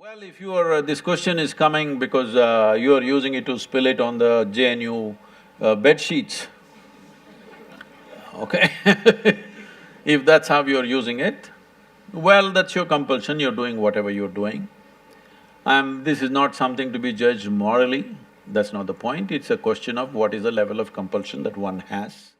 Well, if you are… this question is coming because you are using it to spill it on the JNU bed sheets, okay? If that's how you're using it, well, that's your compulsion, you're doing whatever you're doing. This is not something to be judged morally, that's not the point, it's a question of what is the level of compulsion that one has.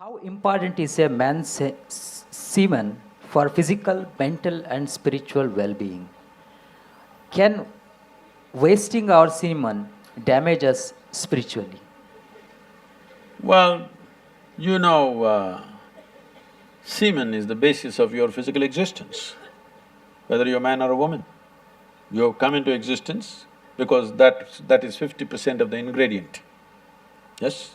How important is a man's semen for physical, mental, and spiritual well being? Can wasting our semen damage us spiritually? Well, you know, semen is the basis of your physical existence, whether you're a man or a woman. You have come into existence because that is 50% of the ingredient, yes?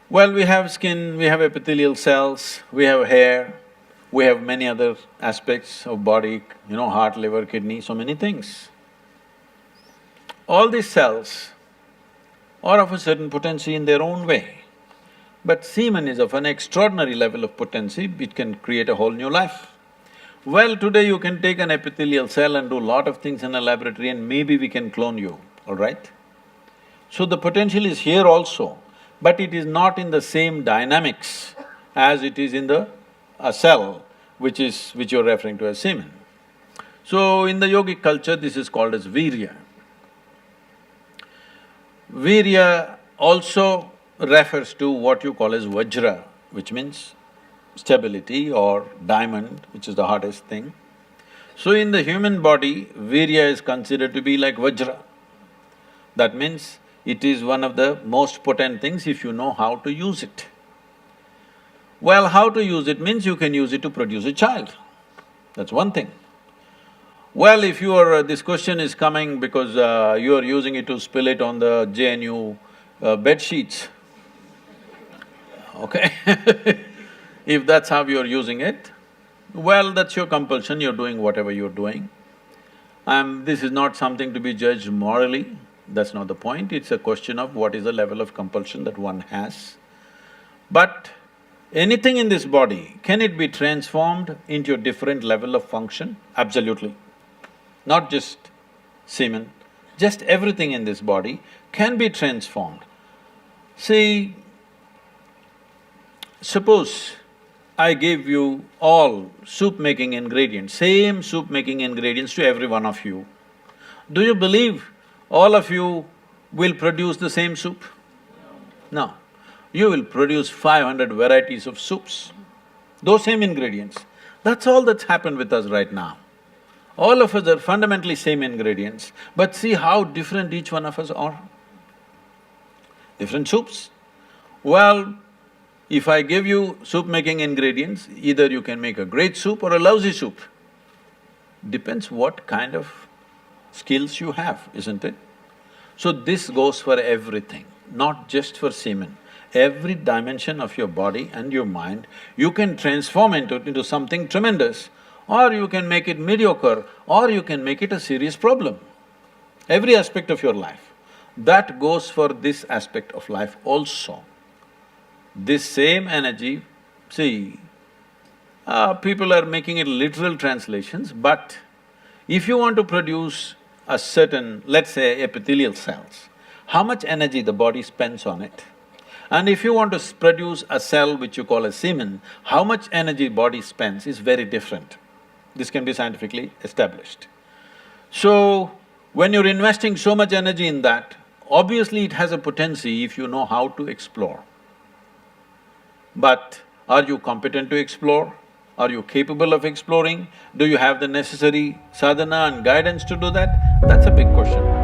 Well, we have skin, we have epithelial cells, we have hair, we have many other aspects of body, heart, liver, kidney, so many things. All these cells are of a certain potency in their own way, but semen is of an extraordinary level of potency, it can create a whole new life. Well, today you can take an epithelial cell and do lot of things in a laboratory and maybe we can clone you, all right? So the potential is here also, but it is not in the same dynamics as it is in a cell, which you're referring to as semen. So in the yogic culture, this is called as virya. Virya also refers to what you call as vajra, which means stability, or diamond, which is the hardest thing. So in the human body, virya is considered to be like vajra. That means it is one of the most potent things if you know how to use it. Well, how to use it means you can use it to produce a child, that's one thing. Well, if you are… this question is coming because you are using it to spill it on the JNU bed sheets, okay? If that's how you're using it, well, that's your compulsion, you're doing whatever you're doing. This is not something to be judged morally, that's not the point, it's a question of what is the level of compulsion that one has. But anything in this body, can it be transformed into a different level of function? Absolutely. Not just semen, just everything in this body can be transformed. See, suppose I give you all soup-making ingredients, same soup-making ingredients to every one of you. Do you believe all of you will produce the same soup? No. You will produce 500 varieties of soups, those same ingredients. That's all that's happened with us right now. All of us are fundamentally same ingredients, but see how different each one of us are. Different soups. Well, if I give you soup-making ingredients, either you can make a great soup or a lousy soup. Depends what kind of skills you have, isn't it? So this goes for everything, not just for semen. Every dimension of your body and your mind, you can transform into something tremendous, or you can make it mediocre, or you can make it a serious problem. Every aspect of your life. That goes for this aspect of life also. This same energy, see, people are making it literal translations, but if you want to produce a certain, let's say, epithelial cells, how much energy the body spends on it? And if you want to produce a cell which you call a semen, how much energy body spends is very different. This can be scientifically established. So, when you're investing so much energy in that, obviously it has a potency if you know how to explore. But are you competent to explore? Are you capable of exploring? Do you have the necessary sadhana and guidance to do that? That's a big question.